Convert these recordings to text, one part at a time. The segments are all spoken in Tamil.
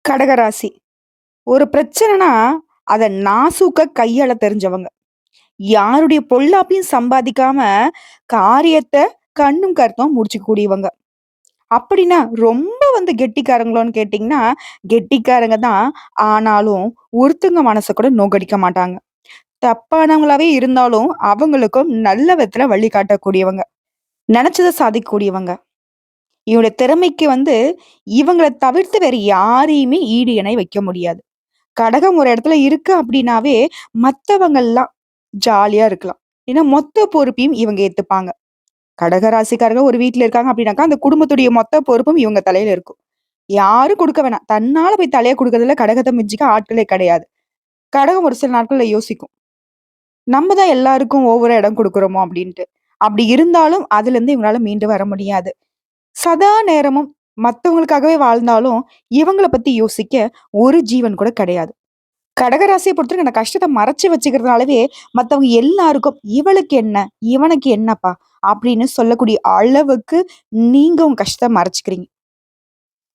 கடகராசி. ஒரு பிரச்சனைனா, அத நாசூக்கா கையாள தெரிஞ்சவங்க. யாருடைய பொல்லாப்பையும் சம்பாதிக்காம, காரியத்த கண்ணும் கருத்துமா முடிச்சுக்கக்கூடியவங்க. அப்படின்னா, ரொம்ப கெட்டிக்காரங்களோன்னு கேட்டீங்கன்னா, கெட்டிக்காரங்க தான். ஆனாலும், ஒருத்தங்க மனச கூட நோகடிக்க மாட்டாங்க. தப்பானவங்களாவே இருந்தாலும், அவங்களுக்கும் நல்ல விதத்துல வழிகாட்டக்கூடியவங்க. நெனச்சத சாதிக்கக்கூடியவங்க. இவங்களுடைய திறமைக்கு இவங்கள தவிர்த்து வேற யாரையுமே ஈடு இணை வைக்க முடியாது. கடகம் ஒரு இடத்துல இருக்கு அப்படின்னாவே, மத்தவங்கல்லாம் ஜாலியா இருக்கலாம். ஏன்னா, மொத்த பொறுப்பையும் இவங்க ஏத்துப்பாங்க. கடக ராசிக்காரங்க ஒரு வீட்ல இருக்காங்க அப்படின்னாக்கா, அந்த குடும்பத்துடைய மொத்த பொறுப்பும் இவங்க தலையில இருக்கும். யாரும் குடுக்க வேணாம். தன்னால போய் தலைய குடுக்குறதுல கடகத்த மிஞ்சிக்க ஆட்களே கிடையாது. கடகம் ஒரு சில நாட்கள்ல யோசிக்கும். நம்ம தான் எல்லாருக்கும் ஓவரா இடம் குடுக்குறோமோ அப்படின்ட்டு. அப்படி இருந்தாலும் அதுலருந்து இவங்களால மீண்டு வர முடியாது. சதா நேரமும் மத்தவங்களுக்காகவே வாழ்ந்தாலும், இவங்கள பத்தி யோசிக்க ஒரு ஜீவன் கூட கிடையாது. கடகராசிய பொறுத்தவரைக்கும் அந்த கஷ்டத்த மறைச்சு வச்சுக்கிறதுனாலவே, மத்தவங்க எல்லாருக்கும் "இவளுக்கு என்ன? இவனுக்கு என்னப்பா?" அப்படின்னு சொல்லக்கூடிய அளவுக்கு நீங்க உங்க கஷ்டத்த மறைச்சுக்கிறீங்க.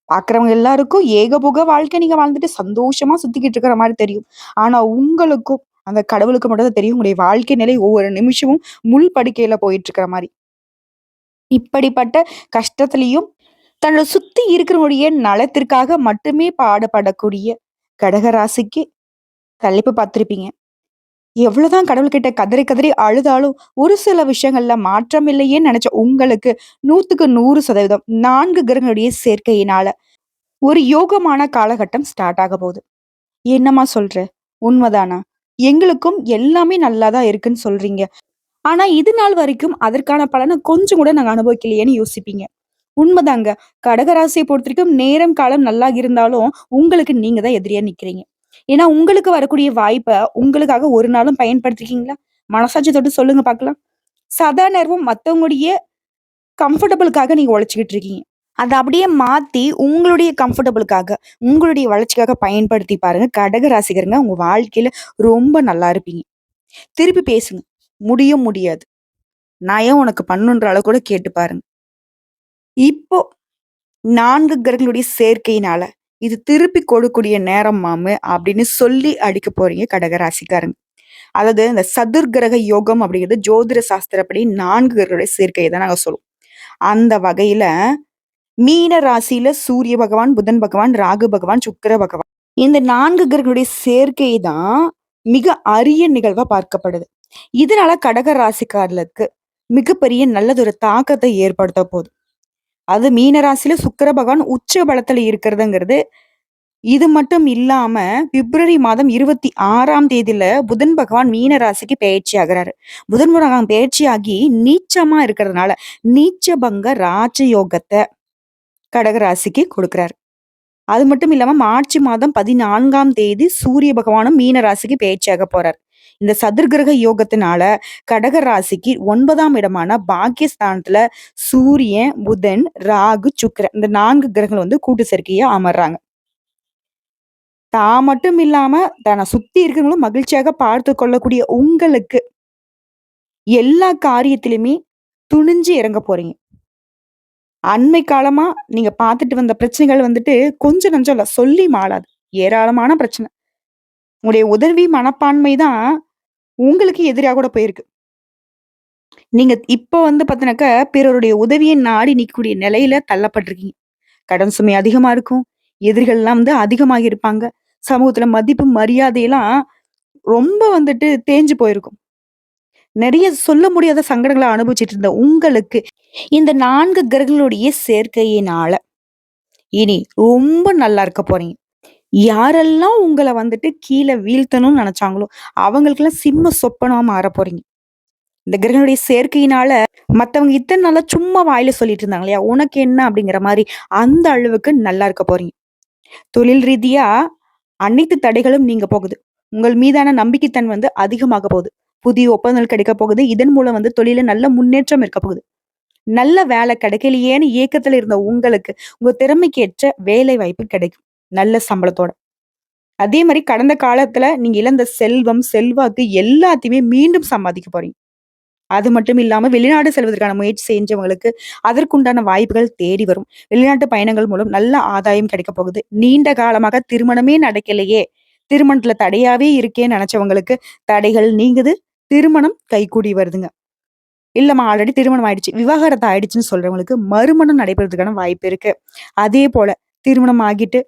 பார்க்கிறவங்க எல்லாருக்கும் ஏகபோக வாழ்க்கை நீங்க வாழ்ந்துட்டு சந்தோஷமா சுத்திக்கிட்டு இருக்கிற மாரி தெரியும். ஆனா உங்களுக்கும், அந்த கடவுளுக்கு மட்டும் தான் தெரியும் உங்களுடைய வாழ்க்கை நிலை ஒவ்வொரு நிமிஷமும் முள் படுக்கையில போயிட்டு இருக்கிற மாரி. இப்படிப்பட்ட கஷ்டத்திலயும் தன்னை சுத்தி இருக்கிறவங்களுடைய நலத்திற்காக மட்டுமே பாடுபடக்கூடிய கடகராசிக்கு தலைப்பு பார்த்திருப்பீங்க. எவ்வளவுதான் கடவுள்கிட்ட கதறி கதறி அழுதாலும், ஒரு சில விஷயங்கள்ல மாற்றம் இல்லையேன்னு நெனச்ச உங்களுக்கு 100க்கு 100% 4 கிரகங்களுடைய சேர்க்கையினால ஒரு யோகமான காலகட்டம் ஸ்டார்ட் ஆக போகுது. என்னம்மா சொல்ற? உண்மதானா? எங்களுக்கும் எல்லாமே நல்லா தான் இருக்குன்னு சொல்றீங்க. ஆனா இது நாள் வரைக்கும் அதற்கான பலன கொஞ்சம் கூட நாங்க அனுபவிக்கலையேன்னு யோசிப்பீங்க. உண்மதாங்க. கடகராசிய பொறுத்தவரைக்கும் நேரம், காலம் நல்லா இருந்தாலும், உங்களுக்கு நீங்க தான் எதிரியா நிக்கிறீங்க. ஏன்னா, உங்களுக்கு வரக்கூடிய வாய்ப்ப உங்களுக்காக ஒரு நாளும் பயன்படுத்திருக்கீங்களா? மனசாட்சி தொட்டு சொல்லுங்க பாக்கலாம். சதா நேரமும் மத்தவங்களுடைய கம்ஃபர்டபுளுக்காக நீங்க உழைச்சுக்கிட்டு இருக்கீங்க. அத அப்படியே மாத்தி உங்களுடைய கம்ஃபர்டபுளுக்காக, உங்களுடைய வளர்ச்சிக்காக பயன்படுத்தி பாருங்க. கடக ராசிக்காரங்க உங்க வாழ்க்கையில ரொம்ப நல்லா இருப்பீங்க. திருப்பி பேசுங்க. முடியும், முடியாது. நான் ஏன் உனக்கு பண்ணுன்ற அளவு கூட கேட்டு பாருங்க. இப்போ 4 கிரகங்களுடைய சேர்க்கையினால, இது திருப்பி கொடுக்கக்கூடிய நேரம் மாமு அப்படின்னு சொல்லி அடிக்க போறீங்க கடகராசிக்காரங்க. அதாவது இந்த சதுர்கிரக யோகம் அப்படிங்கிறது ஜோதிட சாஸ்திரப்படி 4 கிரகங்களுடைய சேர்க்கைய தான் நாங்க சொல்லுவோம். அந்த வகையில மீன ராசியில சூரிய பகவான், புதன் பகவான், ராகு பகவான், சுக்கிர பகவான். இந்த 4 கிரகங்களுடைய சேர்க்கை தான் மிக அரிய நிகழ்வா பார்க்கப்படுது. இதனால கடக ராசிக்காரர்களுக்கு மிகப்பெரிய நல்லதொரு தாக்கத்தை ஏற்படுத்த போகுது. அது மீன ராசியில சுக்கிர பகவான் உச்ச பலத்துல இருக்கிறதுங்கிறது, இது மட்டும் இல்லாம பிப்ரவரி மாதம் 26ஆம் தேதியில புதன் பகவான் மீன ராசிக்கு பெயர்ச்சி ஆகுறாரு. புதன் பகவான் பெயர்ச்சியாகி நீச்சமா இருக்கிறதுனால, நீச்ச பங்க ராஜயோகத்த கடக ராசிக்கு கொடுக்குறாரு. அது மட்டும் இல்லாம மார்ச் மாதம் 14ஆம் தேதி சூரிய பகவானும் மீன ராசிக்கு பெயர்ச்சியாக போறார். இந்த சதுர்கிரக யோகத்தினால கடக ராசிக்கு 9ஆம் இடமான பாக்கியஸ்தானத்துல சூரியன், புதன், ராகு, சுக்கிரன் இந்த 4 கிரகங்கள் கூட்டு சேர்க்கையா அமர்றாங்க. தான் மட்டும் இல்லாம தன்னை சுத்தி இருக்கிறவங்களும் மகிழ்ச்சியாக பார்த்து கொள்ளக்கூடிய உங்களுக்கு எல்லா காரியத்திலுமே துணிஞ்சு இறங்க போறீங்க. அண்மை காலமா நீங்க பார்த்துட்டு வந்த பிரச்சனைகள் கொஞ்சம் நஞ்சம் இல்ல. சொல்லி மாளாது. ஏராளமான பிரச்சனை. உங்களுடைய உதவி மனப்பான்மை தான் உங்களுக்கு எதிரா கூட போயிருக்கு. நீங்க இப்ப பார்த்தீங்கன்னாக்கா, பிறருடைய உதவிய நாடி நிக்கக்கூடிய நிலையில தள்ளப்பட்டிருக்கீங்க. கடன் சுமை அதிகமா இருக்கும். எதிரிகள்லாம் அதிகமாகி இருப்பாங்க. சமூகத்துல மதிப்பு, மரியாதையெல்லாம் ரொம்ப தேஞ்சு போயிருக்கும். நெறைய சொல்ல முடியாத சங்கடங்கள அனுபவிச்சுட்டு இருந்த உங்களுக்கு, இந்த 4 கிரகங்களுடைய சேர்க்கையினால, இனி ரொம்ப நல்லா இருக்க போறீங்க. யாரெல்லாம் உங்கள கீழ வீழ்த்தணும்னு நெனச்சாங்களோ, அவங்களுக்கெல்லாம் சிம்ம சொப்பனமா மாறப் போறீங்க. இந்த கிரகங்களுடைய சேர்க்கையினால, மத்தவங்க இத்தன நாளா சும்மா வாயில சொல்லிட்டு இருந்தாங்க இல்லையா? "உனக்கு என்ன?" அப்படிங்கிற மாரி, அந்த அளவுக்கு நல்லா இருக்க போறீங்க. தொழில் ரீதியா அனைத்து தடைகளும் நீங்க போகுது. உங்கள் மீதான நம்பிக்கைத்தன்மை அதிகமாக போகுது. புதிய ஒப்பந்தங்கள் கிடைக்கப் போகுது. இதன் மூலம் தொழில்ல நல்ல முன்னேற்றம் இருக்க போகுது. நல்ல வேலை கிடைக்கலையேன்னு ஏக்கத்துல இருந்த உங்களுக்கு, உங்க திறமைக்கு ஏற்ற வேலை வாய்ப்பு கிடைக்கும். நல்ல சம்பளத்தோட. அதே மாரி கடந்த காலத்துல நீங்க இழந்த செல்வம், செல்வாக்கு எல்லாத்தையுமே மீண்டும் சம்பாதிக்க போறீங்க. அது மட்டும் இல்லாம வெளிநாடு செல்வதற்கான முயற்சி செஞ்சவங்களுக்கு அதற்குண்டான வாய்ப்புகள் தேடி வரும். வெளிநாட்டு பயணங்கள் மூலம் நல்ல ஆதாயம் கிடைக்க போகுது. நீண்ட காலமாக திருமணமே நடக்கலையே, திருமணத்துல தடையாவே இருக்கேன்னு நெனச்சவங்களுக்கு தடைகள் நீங்குது. திருமணம் கைகூடி வருதுங்க. இல்லம்மா ஆல்ரெடி திருமணம் ஆயிடுச்சு. விவாகரத்து ஆயிடுச்சுன்னு சொல்றவங்களுக்கு மறுமணம் நடைபெறதுக்கான வாய்ப்பு இருக்கு. அதே போல திருமணம் ஆகிட்டு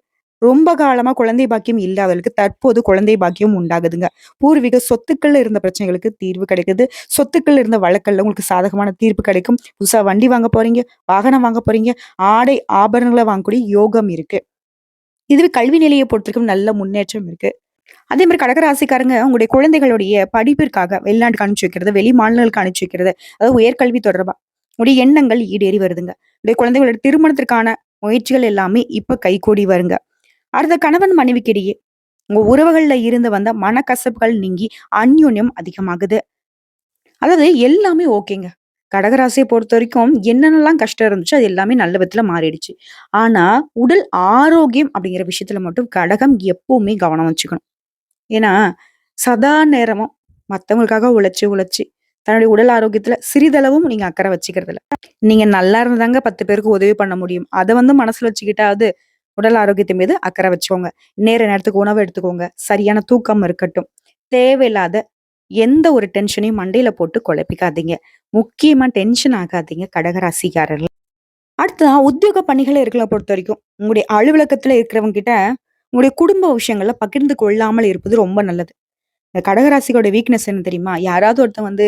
ரொம்ப காலமா குழந்தை பாக்கியம் இல்லாதவர்களுக்கு தற்போது குழந்தை பாக்கியம் உண்டாகுதுங்க. பூர்வீக சொத்துக்கள்ல இருந்த பிரச்சனைகளுக்கு தீர்வு கிடைக்குது. சொத்துக்கள்ல இருந்த வழக்கல்ல உங்களுக்கு சாதகமான தீர்ப்பு கிடைக்கும். புதுசா வண்டி வாங்க போறீங்க, வாகனம் வாங்க போறீங்க, ஆடை, ஆபரணங்கள வாங்கக்கூடிய யோகம் இருக்கு. இதுவே கல்வி நிலைய பொறுத்தவரைக்கும் நல்ல முன்னேற்றம் இருக்கு. அதே மாரி கடகராசிக்காரங்க உங்களுடைய குழந்தைகளுடைய படிப்பிற்காக வெளிநாட்டுக்கு அனுப்பிச்சு வைக்கிறது, வெளி மாநிலங்களுக்கு அனுப்பிச்சு வைக்கிறது, அதாவது உயர்கல்வி தொடர்பா உங்களுடைய எண்ணங்கள் ஈடேறி வருதுங்க. உங்களுடைய குழந்தைகளோட திருமணத்திற்கான முயற்சிகள் எல்லாமே இப்ப கைகூடி வருங்க. அடுத்த கணவன் மனைவிக்கிடையே உங்க உறவுகள்ல இருந்து வந்த மனக்கசப்புகள் நீங்கி அந்யோன்யம் அதிகமாகுது. அதாவது எல்லாமே ஓகேங்க. கடகராசிய பொறுத்தவரைக்கும் என்னென்னலாம் கஷ்டம் இருந்துச்சோ, அது எல்லாமே நல்ல விதத்துல மாறிடுச்சு. ஆனா, உடல் ஆரோக்கியம் அப்படிங்கிற விஷயத்துல மட்டும் கடகம் எப்பவுமே கவனம் வச்சுக்கணும். ஏன்னா, சதா நேரமும் மத்தவங்களுக்காக உழைச்சு, உழைச்சு தன்னுடைய உடல் ஆரோக்கியத்துல சிறிதளவும் நீங்க அக்கறை வச்சுக்கிறது இல்ல. நீங்க நல்லா இருந்தாங்க 10 பேருக்கு உதவி பண்ண முடியும். அத மனசுல வச்சுக்கிட்டாவது உடல் ஆரோக்கியத்தின் மீது அக்கறை வச்சுக்கோங்க. நேரத்துக்கு உணவு எடுத்துக்கோங்க. சரியான தூக்கம் இருக்கட்டும். தேவையில்லாத எந்த ஒரு டென்ஷனையும் மண்டையில போட்டு குழப்பிக்காதீங்க. முக்கியமா டென்ஷன் ஆகாதீங்க கடகராசிக்காரர்கள். அடுத்ததா உத்தியோக பணிகள இருக்கிறத பொறுத்தவரைக்கும், உங்களுடைய அலுவலகத்துல இருக்கிறவங்க கிட்ட உங்களுடைய குடும்ப விஷயங்கள பகிர்ந்து கொள்ளாமல் இருப்பது ரொம்ப நல்லது. இந்த கடகராசியோட வீக்னஸ் என்ன தெரியுமா? யாராவது ஒருத்தன் வந்து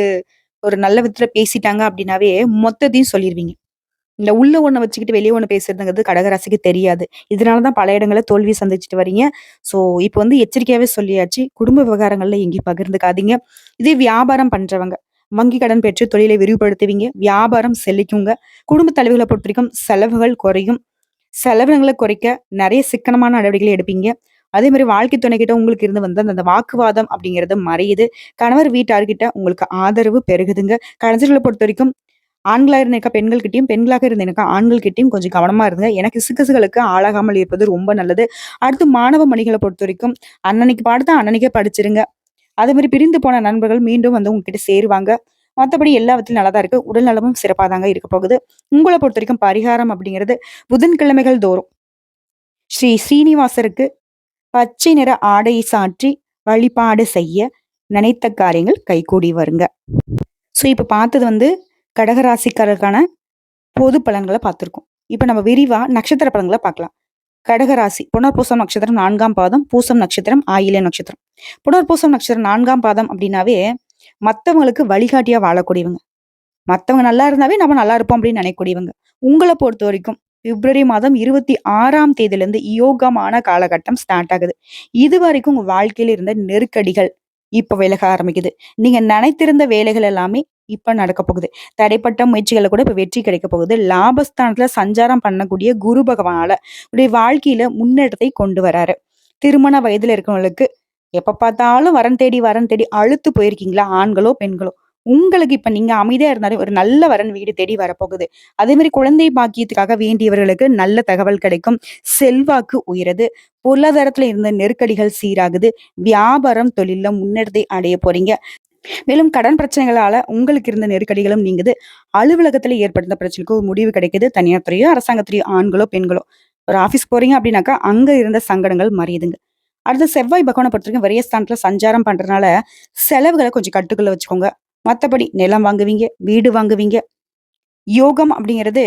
ஒரு நல்ல விதத்துல பேசிட்டாங்க அப்படின்னாவே, மொத்தத்தையும் சொல்லிருவீங்க. இந்த உள்ள ஒண்ண வச்சுக்கிட்டு வெளிய ஒண்ணு பேசுறதுங்கிறது கடகராசிக்கு தெரியாது. இதனால தான் பல இடங்கள்ல தோல்வி சந்திச்சுட்டு வரீங்க. ஸோ, இப்ப வந்து எச்சரிக்கையாவே சொல்லியாச்சு. குடும்ப விவகாரங்கள்ல எங்கேயும் பகிர்ந்துக்காதீங்க. இதே வியாபாரம் பண்றவங்க, வங்கி கடன் பெற்று தொழிலை விரிவுபடுத்துவீங்க. வியாபாரம் செழிக்குங்க. குடும்ப தலைவிகள பொறுத்தவரைக்கும் செலவுகள் குறையும். செலவினங்கள குறைக்க நெறைய சிக்கனமான நடவடிக்கைகள் எடுப்பீங்க. அதே மாரி வாழ்க்கை துணைக்கிட்ட உங்களுக்கு இருந்து வந்த அந்த வாக்குவாதம் அப்படிங்கிறது மறையுது. கணவர் வீட்டார்கிட்ட உங்களுக்கு ஆதரவு பெருகுதுங்க. கணவர்கள பொறுத்தவரைக்கும் ஆண்களா இருந்தேக்கா பெண்கள்கிட்டயும், பெண்களாக இருந்தேனக்கா ஆண்கள்கிட்டயும் கொஞ்சம் கவனமா இருங்க. ஏன்னா கிசுகிசுகளுக்கு ஆளாகாமல் இருப்பது ரொம்ப நல்லது. அடுத்து மாணவ மணிகள பொறுத்தவரைக்கும், அன்னன்னைக்கு பாடத்த அன்னன்னைக்கே படிச்சிருங்க. அதே மாரி பிரிந்து போன நண்பர்கள் மீண்டும் வந்து உங்ககிட்ட சேருவாங்க. மத்தபடி எல்லா விதத்திலும் நல்லா தான் இருக்கு. உடல் நலமும் சிறப்பா தாங்க இருக்க போகுது. உங்கள பொறுத்தவரைக்கும் பரிகாரம் அப்படிங்கிறது புதன்கிழமைகள் தோறும் ஸ்ரீ ஸ்ரீனிவாசருக்கு பச்சை நிற ஆடை சாற்றி வழிபாடு செய்ய நினைத்த காரியங்கள் கைகூடி வருங்க. ஸோ இப்ப பார்த்தது வந்து கடகராசிக்காரருக்கான பொது பலன்கள பார்த்திருக்கோம். இப்ப நம்ம விரிவா நட்சத்திர பலன்கள பார்க்கலாம். கடகராசி புனர்பூசம் நட்சத்திரம் 4ஆம் பாதம், பூசம் நட்சத்திரம், ஆயில்யம் நட்சத்திரம். புனர்பூசம் நட்சத்திரம் 4ஆம் பாதம் அப்படின்னாவே, மத்தவங்களுக்கு வழிகாட்டியா வாழக்கூடியவங்க. மத்தவங்க நல்லா இருந்தாவே நம்ம நல்லா இருப்போம் அப்படின்னு நினைக்கக்கூடியவங்க. உங்கள பொறுத்தவரைக்கும் பிப்ரவரி மாதம் 26ஆம் தேதியிலிருந்து யோகமான காலகட்டம் ஸ்டார்ட் ஆகுது. இதுவரைக்கும் உங்க வாழ்க்கையில இருந்த நெருக்கடிகள் இப்ப விலக ஆரம்பிக்குது. நீங்க நினைத்திருந்த வேலைகள் எல்லாமே இப்ப நடக்க போகுது. தடைப்பட்ட முயற்சிகள்ல கூட இப்ப வெற்றி கிடைக்க போகுது. லாபஸ்தானத்துல சஞ்சாரம் பண்ணக்கூடிய குரு பகவானால உடைய வாழ்க்கையில முன்னேற்றத்தை கொண்டு வராரு. திருமண வயதுல இருக்கிறவங்களுக்கு எப்ப பார்த்தாலும் வரன் தேடி அலுத்து போயிருக்கீங்களா? ஆண்களோ, பெண்களோ. உங்களுக்கு இப்ப நீங்க அமைதியா இருந்தாலே ஒரு நல்ல வரன் வீடு தேடி வரப்போகுது. அதே மாரி குழந்தை பாக்கியத்துக்காக வேண்டியவர்களுக்கு நல்ல தகவல் கிடைக்கும். செல்வாக்கு உயருது. பொருளாதாரத்துல இருந்த நெருக்கடிகள் சீராகுது. வியாபாரம், தொழில்ல முன்னேற்றத்தை அடைய போறீங்க. மேலும் கடன் பிரச்சனைகளால உங்களுக்கு இருந்த நெருக்கடிகளும் நீங்குது. அலுவலகத்துல ஏற்பட்ட பிரச்சனைக்கு ஒரு முடிவு கிடைக்குது. தனியார் துறையோ, அரசாங்கத்துறையோ ஆண்களோ, பெண்களோ ஒரு ஆஃபீஸ் போறீங்க அப்படின்னாக்கா, அங்க இருந்த சங்கடங்கள் மறையுதுங்க. அடுத்து செவ்வாய் பகவான பொறுத்தவரைக்கும் விரயஸ்தானத்துல சஞ்சாரம் பண்றதுனால செலவுகள கொஞ்சம் கட்டுக்குள்ள வச்சுக்கோங்க. மத்தபடி நிலம் வாங்குவீங்க, வீடு வாங்குவீங்க. யோகம் அப்படிங்கிறது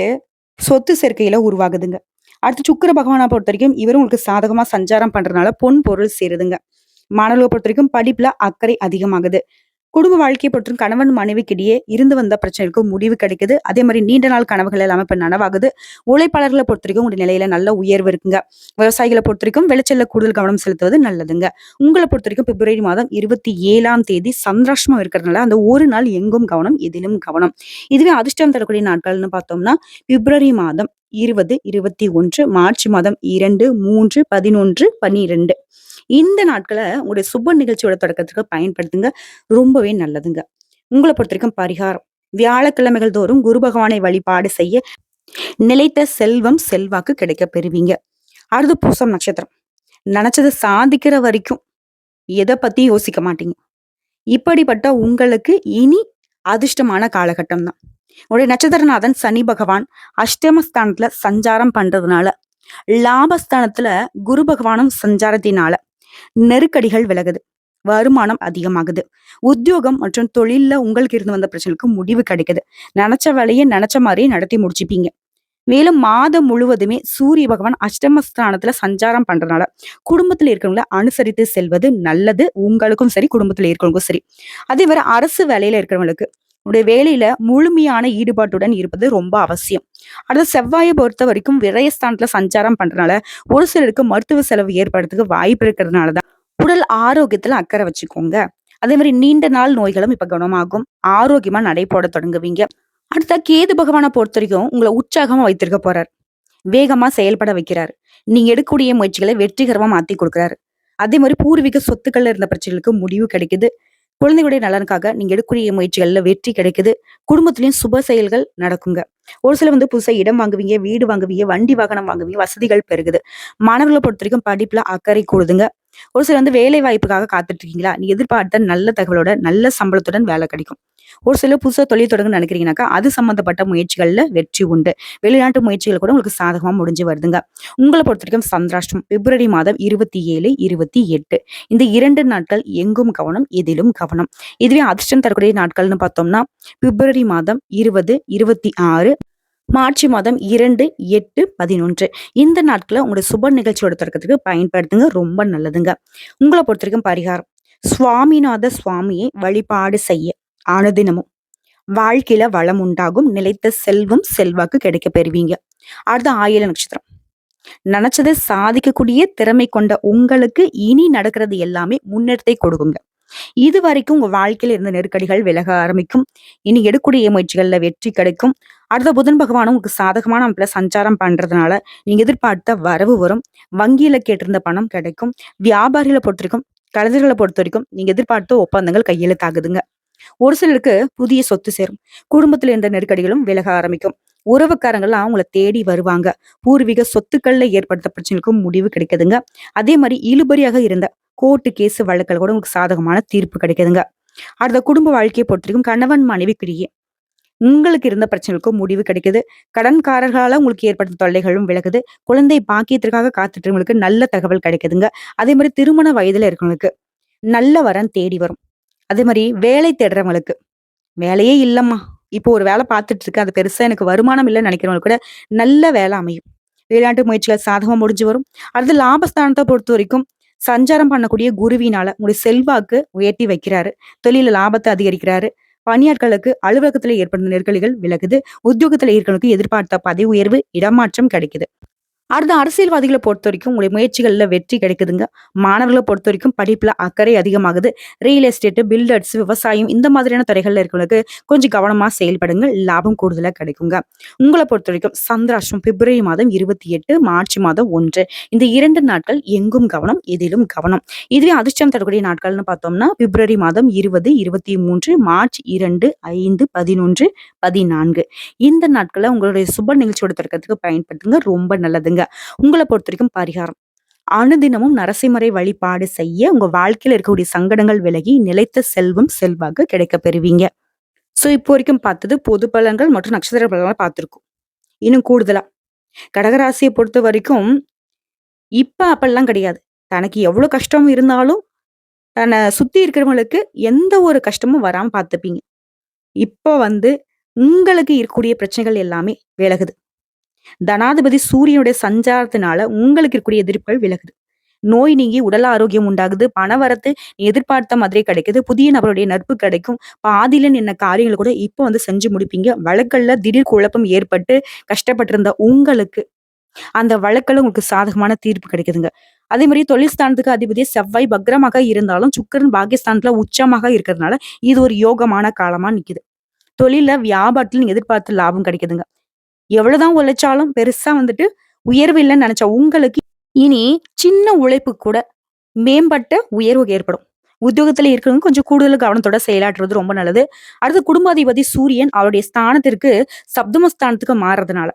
சொத்து சேர்க்கையில உருவாகுதுங்க. அடுத்து சுக்கிர பகவான பொறுத்தவரைக்கும் இவரும் உங்களுக்கு சாதகமா சஞ்சாரம் பண்றதுனால பொன் பொருள் சேருதுங்க. மாணவர்களை பொறுத்தவரைக்கும் படிப்புல அக்கறை அதிகமாகுது. குடும்ப வாழ்க்கையை பொறுத்தும் கணவன் மனைவிக்கிடையே இருந்து வந்த பிரச்சனைக்கு முடிவு கிடைக்குது. அதே மாரி நீண்ட நாள் கனவுகள் எல்லாமே இப்ப நனவாகுது. உழைப்பாளர்களை பொறுத்தவரைக்கும் உங்களுடைய நிலையில நல்ல உயர்வு இருக்குங்க. விவசாயிகளை பொறுத்தவரைக்கும் விளைச்சல்ல கூடுதல் கவனம் செலுத்துவது நல்லதுங்க. உங்கள பொறுத்தவரைக்கும் பிப்ரவரி மாதம் 27ஆம் தேதி சந்திராஷ்டமம் இருக்கிறதுனால அந்த ஒரு நாள் எங்கும் கவனம், எதிலும் கவனம். இதுவே அதிர்ஷ்டம் தரக்கூடிய நாட்கள்னு பார்த்தோம்னா, பிப்ரவரி மாதம் 20, 21, மார்ச் மாதம் 2, 3, 11, 12 இந்த நாட்கள உங்களுடைய சுப நிகழ்ச்சியோட தொடக்கத்துக்கு பயன்படுத்துங்க. ரொம்பவே நல்லதுங்க. உங்கள பொறுத்தவரைக்கும் பரிகாரம். வியாழக்கிழமைகள் தோறும் குரு பகவானை வழிபாடு செய்ய நிலைத்த செல்வம், செல்வாக்கு கிடைக்கப் பெறுவீங்க. அடுத்து பூசம் நட்சத்திரம். நெனச்சத சாதிக்கிற வரைக்கும் எத பத்தியும் யோசிக்க மாட்டீங்க. இப்படிப்பட்ட உங்களுக்கு இனி அதிர்ஷ்டமான காலகட்டம் தான். உங்களுடைய நட்சத்திரநாதன் சனி பகவான் அஷ்டமஸ்தானத்துல சஞ்சாரம் பண்றதுனால, லாபஸ்தானத்துல குரு பகவானும் சஞ்சாரத்தினால நெருக்கடிகள் விலகுது. வருமானம் அதிகமாகுது. உத்தியோகம் மற்றும் தொழில்ல உங்களுக்கு இருந்து வந்த பிரச்சனைக்கு முடிவு கிடைக்குது. நினைச்ச வேலையை நினைச்ச மாதிரியே நடத்தி முடிச்சுப்பீங்க. மேலும் மாதம் முழுவதுமே சூரிய பகவான் அஷ்டமஸ்தானத்துல சஞ்சாரம் பண்றதுனால குடும்பத்துல இருக்கிறவங்கள அனுசரித்து செல்வது நல்லது. உங்களுக்கும் சரி, குடும்பத்துல இருக்கிறவங்களுக்கும் சரி. அதே மாதிரி அரசு வேலையில இருக்கிறவங்களுக்கு உடைய வேலையில முழுமையான ஈடுபாட்டுடன் இருப்பது ரொம்ப அவசியம். அடுத்து செவ்வாயை பொறுத்த வரைக்கும் விரயஸ்தானத்துல சஞ்சாரம் பண்றதுனால ஒரு சிலருக்கு மருத்துவ செலவு ஏற்படுறதுக்கு வாய்ப்பு இருக்கிறதுனாலதான் உடல் ஆரோக்கியத்துல அக்கறை வச்சுக்கோங்க. அதே மாதிரி நீண்ட நாள் நோய்களும் இப்ப குணமாகும். ஆரோக்கியமா நடைபோட தொடங்குவீங்க. அடுத்த கேது பகவானை பொறுத்த வரைக்கும் உங்களை உற்சாகமா வைத்திருக்க போறாரு. வேகமா செயல்பட வைக்கிறாரு. நீங்க எடுக்கக்கூடிய முயற்சிகளை வெற்றிகரமா மாத்தி கொடுக்குறாரு. அதே மாதிரி பூர்வீக சொத்துக்கள்ல இருந்த பிரச்சனைகளுக்கு முடிவு கிடைக்குது. குழந்தைகளுடைய நலனுக்காக நீங்க எடுக்கக்கூடிய முயற்சிகள்ல வெற்றி கிடைக்குது. குடும்பத்திலயும் சுப செயல்கள் நடக்குங்க. ஒரு சில புதுசா இடம் வாங்குவீங்க, வீடு வாங்குவீங்க, வண்டி வாகனம் வாங்குவீங்க, வசதிகள் பெருகுது. மாணவர்களை பொறுத்த வரைக்கும் படிப்புல அக்கறை கூடுதுங்க. ஒரு சிலர் வேலை வாய்ப்புக்காக காத்துட்டு இருக்கீங்களா, நீ எதிர்பார்த்த நல்ல தகவலோட நல்ல சம்பளத்துடன் வேலை கிடைக்கும். ஒரு சிலர் புதுசா தொழில் தொடங்க நினைக்கிறீங்கன்னாக்கா அது சம்பந்தப்பட்ட முயற்சிகள்ல வெற்றி உண்டு. வெளிநாட்டு முயற்சிகள் கூட உங்களுக்கு சாதகமா முடிஞ்சு வருதுங்க. உங்களை பொறுத்த வரைக்கும் சந்திராஷ்டம் பிப்ரவரி மாதம் 27, 28 இந்த 2 நாட்கள் எங்கும் கவனம், எதிலும் கவனம். இதுவே அதிர்ஷ்டம் தரக்கூடிய நாட்கள்னு பார்த்தோம்னா பிப்ரவரி மாதம் 20, 26, மார்ச் மாதம் 2, 8, 11 இந்த நாட்களை உங்களோட சுப நிகழ்ச்சியோட தொடக்கத்துக்கு பயன்படுத்துங்க. ரொம்ப நல்லதுங்க. உங்களை பொறுத்த வரைக்கும் பரிகாரம் சுவாமிநாத சுவாமியை வழிபாடு செய்ய அனுதினமும் வாழ்க்கையில வளம் உண்டாகும். நிலைத்த செல்வம் செல்வாக்கு கிடைக்க பெறுவீங்க. அடுத்த ஆயில நட்சத்திரம். நினைச்சதை சாதிக்கக்கூடிய திறமை கொண்ட உங்களுக்கு இனி நடக்கிறது எல்லாமே முன்னேற்றத்தை கொடுக்குங்க. இது வரைக்கும் உங்க வாழ்க்கையில இருந்த நெருக்கடிகள் விலக ஆரம்பிக்கும். இனி எடுக்கக்கூடிய முயற்சிகள்ல வெற்றி கிடைக்கும். அடுத்த புதன் பகவானும் உங்களுக்கு சாதகமான அமைப்புல சஞ்சாரம் பண்றதுனால நீங்க எதிர்பார்த்த வரவு வரும். வங்கியில கேட்டிருந்த பணம் கிடைக்கும். வியாபாரிகளை பொறுத்த வரைக்கும், கலைஞர்களை பொறுத்த வரைக்கும் நீங்க எதிர்பார்த்த ஒப்பந்தங்கள் கையெழுத்தாகுதுங்க. ஒரு சிலருக்கு புதிய சொத்து சேரும். குடும்பத்துல இருந்த நெருக்கடிகளும் விலக ஆரம்பிக்கும். உறவுக்காரங்கள்லாம் அவங்கள தேடி வருவாங்க. பூர்வீக சொத்துக்கள்ல ஏற்படுத்த பிரச்சனைக்கும் முடிவு கிடைக்குதுங்க. அதே மாதிரி இழுபறியாக இருந்த கோர்ட்டு கேஸ் வழக்குகள் கூட உங்களுக்கு சாதகமான தீர்ப்பு கிடைக்குதுங்க. அடுத்த குடும்ப வாழ்க்கையை பொறுத்திருக்கும் கணவன் மனைவிக்கிடையே உங்களுக்கு இருந்த பிரச்சனைகளுக்கும் முடிவு கிடைக்குது. கடன்காரர்களால உங்களுக்கு ஏற்பட்ட தொல்லைகளும் விலகுது. குழந்தை பாக்கியத்திற்காக காத்துட்டவங்களுக்கு நல்ல தகவல் கிடைக்குதுங்க. அதே மாதிரி திருமண வயதுல இருக்கவங்களுக்கு நல்ல வரன் தேடி வரும். அதே மாதிரி வேலை தேடுறவங்களுக்கு வேலையே இல்லம்மா, இப்போ ஒரு வேலை பார்த்துட்டு இருக்கேன், அது பெருசா எனக்கு வருமானம் இல்லைன்னு நினைக்கிறவங்களுக்கு கூட நல்ல வேலை அமையும். வெளிநாட்டு முயற்சிகள் சாதகமா முடிஞ்சு வரும். அடுத்து லாபஸ்தானத்தை பொறுத்த வரைக்கும் சஞ்சாரம் பண்ணக்கூடிய குருவினால உங்களுடைய செல்வாக்கு உயர்த்தி வைக்கிறாரு. தொழில லாபத்தை அதிகரிக்கிறாரு. பணியாட்களுக்கு அலுவலகத்துல ஏற்படும் நெருக்கடிகள் விலகுது. உத்தியோகத்துல இருக்கிறவங்களுக்கு எதிர்பார்த்த பதவி உயர்வு, இடமாற்றம் கிடைக்குது. அடுத்த அரசியல்வாதிகளை பொறுத்த வரைக்கும் உங்களுடைய முயற்சிகள்ல வெற்றி கிடைக்குதுங்க. மாணவர்களை பொறுத்த வரைக்கும் படிப்புல அக்கறை அதிகமாகுது. ரியல் எஸ்டேட், பில்டர்ஸ், விவசாயம் இந்த மாதிரியான துறைகள்ல இருக்கிறவங்களுக்கு கொஞ்சம் கவனமா செயல்படுங்க. லாபம் கூடுதலா கிடைக்குங்க. உங்களை பொறுத்த வரைக்கும் சந்திராஷ்டம் பிப்ரவரி மாதம் 28, மார்ச் மாதம் 1 இந்த 2 நாட்கள் எங்கும் கவனம், எதிலும் கவனம். இதுவே அதிர்ஷ்டம் தரக்கூடிய நாட்கள்னு பார்த்தோம்னா பிப்ரவரி மாதம் 20, 23, மார்ச் 2, 5, 11, 14 இந்த நாட்களை உங்களுடைய சுப நிகழ்ச்சியோட தொடக்கத்துக்கு பயன்படுத்துங்க. ரொம்ப நல்லதுங்க. உங்களை பொறுத்த வரைக்கும் பரிகாரம் அனுதினமும் நரசிம்மரை வழிபாடு செய்ய உங்க வாழ்க்கையில இருக்கக்கூடிய சங்கடங்கள் விலகி நிலைத்த செல்வம் செல்வாக்கு கிடைக்க பெறுவீங்க. சோ இப்போ வரைக்கும் பார்த்தது பொது பலன்கள் மற்றும் நட்சத்திர பலன்கள் பார்த்திருக்கோம். இன்னும் கூடுதலா கடகராசியை பொறுத்த வரைக்கும் இப்ப அப்பெல்லாம் கிடையாது. தனக்கு எவ்வளவு கஷ்டம் இருந்தாலும் தன்னை சுத்தி இருக்கிறவங்களுக்கு எந்த ஒரு கஷ்டமும் வராம பார்த்துப்பீங்க. இப்போ உங்களுக்கு இருக்கக்கூடிய பிரச்சனைகள் எல்லாமே விலகுது. தனாதிபதி சூரியனுடைய சஞ்சாரத்தினால உங்களுக்கு இருக்கக்கூடிய எதிர்ப்புகள் விலகுது. நோய் நீங்கி உடல் ஆரோக்கியம் உண்டாகுது. பணவரத்து எதிர்பார்த்த மாதிரி கிடைக்குது. புதிய நபருடைய நட்பு கிடைக்கும். பாதியில நின்ன காரியங்களை கூட இப்போ செஞ்சு முடிப்பீங்க. வழக்கல்ல திடீர் குழப்பம் ஏற்பட்டு கஷ்டப்பட்டிருந்த உங்களுக்கு அந்த வழக்குல உங்களுக்கு சாதகமான தீர்ப்பு கிடைக்குதுங்க. அதே மாதிரி தொழில் ஸ்தானத்துக்கு அதிபதியே செவ்வாய் பக்ரமாக இருந்தாலும் சுக்கிரன் பாகிஸ்தானத்துல உச்சமாக இருக்கிறதுனால இது ஒரு யோகமான காலமா நிக்குது. தொழில வியாபாரத்துல நீங்க எதிர்பார்த்த லாபம் கிடைக்குதுங்க. எவ்வளவுதான் உழைச்சாலும் பெருசா உயர்வு இல்லைன்னு நினைச்ச உங்களுக்கு இனி சின்ன உழைப்பு கூட மேம்பட்ட உயர்வு ஏற்படும். உத்தியோகத்துல இருக்கிறவங்க கொஞ்சம் கூடுதல் கவனத்தோட செயலாற்றுறது ரொம்ப நல்லது. அடுத்து குடும்பாதிபதி சூரியன் அவருடைய ஸ்தானத்திற்கு சப்தம ஸ்தானத்துக்கு மாறுறதுனால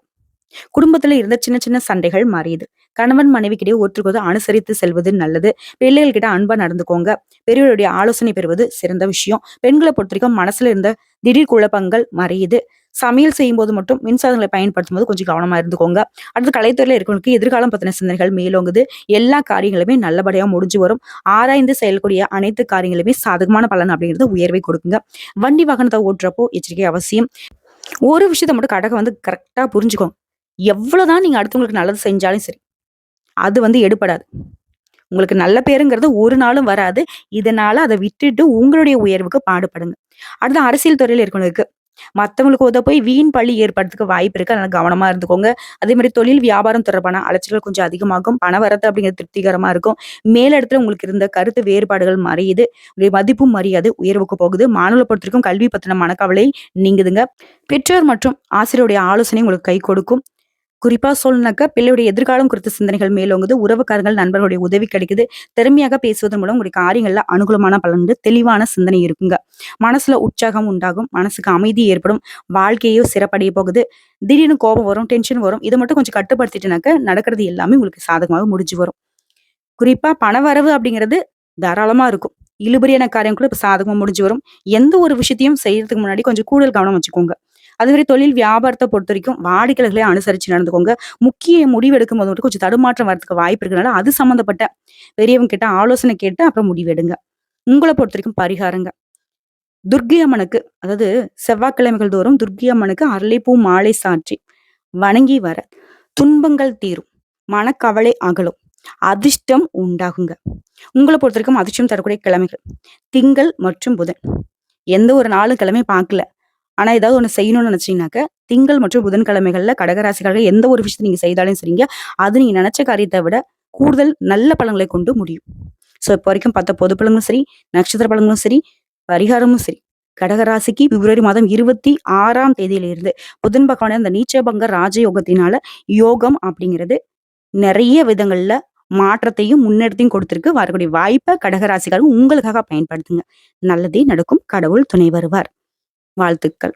குடும்பத்துல இருந்த சின்ன சின்ன சண்டைகள் மாறியது. கணவன் மனைவிக்கிடையே ஒருத்தருக்கு அனுசரித்து செல்வது நல்லது. பிள்ளைகள் கிட்ட அன்பா நடந்துக்கோங்க. பெரியவருடைய ஆலோசனை பெறுவது சிறந்த விஷயம். பெண்களை பொறுத்தவரைக்கும் மனசுல இருந்த திடீர் குழப்பங்கள் மறையுது. சமையல் செய்யும்போது மட்டும் மின்சாதனங்களை பயன்படுத்தும் போது கொஞ்சம் கவனமா இருந்துக்கோங்க. அடுத்து கலைத்துறையில இருக்கிறவங்களுக்கு எதிர்காலம் பத்தின சிந்தனைகள் மேலோங்குது. எல்லா காரியங்களுமே நல்லபடியா முடிஞ்சு வரும். ஆராய்ந்து செயல்கூடிய அனைத்து காரியங்களுமே சாதகமான பலன் அப்படிங்கிறது உயர்வை கொடுக்குங்க. வண்டி வாகனத்தை ஓட்டுறப்போ எச்சரிக்கை அவசியம். ஒரு விஷயத்த மட்டும் கடக கரெக்டா புரிஞ்சுக்கோங்க. எவ்வளவுதான் நீங்க அடுத்தவங்களுக்கு நல்லது செஞ்சாலும் சரி, அது எடுபடாது. உங்களுக்கு நல்ல பேருங்கிறது ஒரு நாளும் வராது. இதனால அத விட்டுட்டு உங்களுடைய உயர்வுக்கு பாடுபடுங்க. அடுத்து அரசியல் துறையில இருக்கவங்களுக்கு மத்தவங்களுக்கு போய் வீண் பழி ஏற்படுறதுக்கு வாய்ப்பு இருக்கு. அதனால கவனமா இருந்துக்கோங்க. அதே மாதிரி தொழில் வியாபாரம் தொடர்பான அலைச்சல்கள் கொஞ்சம் அதிகமாகும். பண வரத்து அப்படிங்கிறது திருப்திகரமா இருக்கும். மேலிடத்துல உங்களுக்கு இருந்த கருத்து வேறுபாடுகள் மறையுது. உங்களுடைய மதிப்பும் மரியாதை உயர்வுக்கு போகுது. மாணவர்களை பொறுத்தவரைக்கும் கல்வி பத்தின மனக்கவலை நீங்குதுங்க. பெற்றோர் மற்றும் ஆசிரியருடைய ஆலோசனை உங்களுக்கு கை கொடுக்கும். குறிப்பா சொல்லணும்னாக்கா பிள்ளையுடைய எதிர்காலம் குறித்த சிந்தனைகள் மேலோங்குது. உறவுக்காரர்கள், நண்பர்களுடைய உதவி கிடைக்குது. திறமையாக பேசுவதன் மூலம் உங்களுடைய காரியங்கள்ல அனுகூலமான பலன் உண்டு. தெளிவான சிந்தனை இருக்குங்க. மனசுல உற்சாகம் உண்டாகும். மனசுக்கு அமைதி ஏற்படும். வாழ்க்கையோ சிறப்படைய போகுது. திடீர்னு கோபம் வரும், டென்ஷன் வரும். இதை மட்டும் கொஞ்சம் கட்டுப்படுத்திட்டுனாக்க நடக்கிறது எல்லாமே உங்களுக்கு சாதகமாக முடிஞ்சு வரும். குறிப்பா பணவரவு அப்படிங்கிறது தாராளமா இருக்கும். இழுபறியான காரியம் கூட இப்ப சாதகமா முடிஞ்சு வரும். எந்த ஒரு விஷயத்தையும் செய்யறதுக்கு முன்னாடி கொஞ்சம் கூடுதல் கவனம் வச்சுக்கோங்க. அதே மாதிரி தொழில் வியாபாரத்தை பொறுத்தவரைக்கும் வாடிக்கையாளர்களை அனுசரிச்சு நடந்துக்கோங்க. முக்கிய முடிவு எடுக்கும் போது மட்டும் கொஞ்சம் தடுமாற்றம் வரதுக்கு வாய்ப்பு இருக்கனால அது சம்பந்தப்பட்ட பெரியவங்க கிட்ட ஆலோசனை கேட்டு அப்புறம் முடிவெடுங்க. உங்களை பொறுத்தவரைக்கும் பரிகாரங்க. துர்க்கை அம்மனுக்கு, அதாவது செவ்வாய்க்கிழமைகள் தோறும் துர்க்கை அம்மனுக்கு அரளிப்பூ மாலை சாற்றி வணங்கி வர துன்பங்கள் தீரும். மனக்கவலை அகலும். அதிர்ஷ்டம் உண்டாகுங்க. உங்கள பொறுத்தவரைக்கும் அதிர்ஷ்டம் தரக்கூடிய கிழமைகள் திங்கள் மற்றும் புதன். எந்த ஒரு நாளும் கிழமை பார்க்கல. ஆனா ஏதாவது ஒண்ணு செய்யணும்னு நினைச்சீங்கன்னாக்க, திங்கள் மற்றும் புதன்கிழமைகள்ல கடகராசிக்காரர்கள் எந்த ஒரு விஷயத்த நீங்க செய்தாலும் சரிங்க, அது நீங்க நினைச்ச காரியத்தை விட கூடுதல் நல்ல பலன்களை கொண்டு முடியும். சோ இப்போ வரைக்கும் பார்த்த பொது பலன்களும் சரி, நட்சத்திர பலன்களும் சரி, பரிகாரமும் சரி, கடகராசிக்கு பிப்ரவரி மாதம் 26ஆம் தேதியிலிருந்து புதன் பகவான அந்த நீச்சபங்க ராஜயோகத்தினால யோகம் அப்படிங்கிறது நிறைய விதங்கள்ல மாற்றத்தையும் முன்னேற்றத்தையும் கொடுத்திருக்கு. வரக்கூடிய வாய்ப்பை கடகராசிக்காரங்க உங்களுக்காக பயன்படுத்துங்க. நல்லதே நடக்கும். கடவுள் துணை வருவார். வாழ்த்துக்கள்.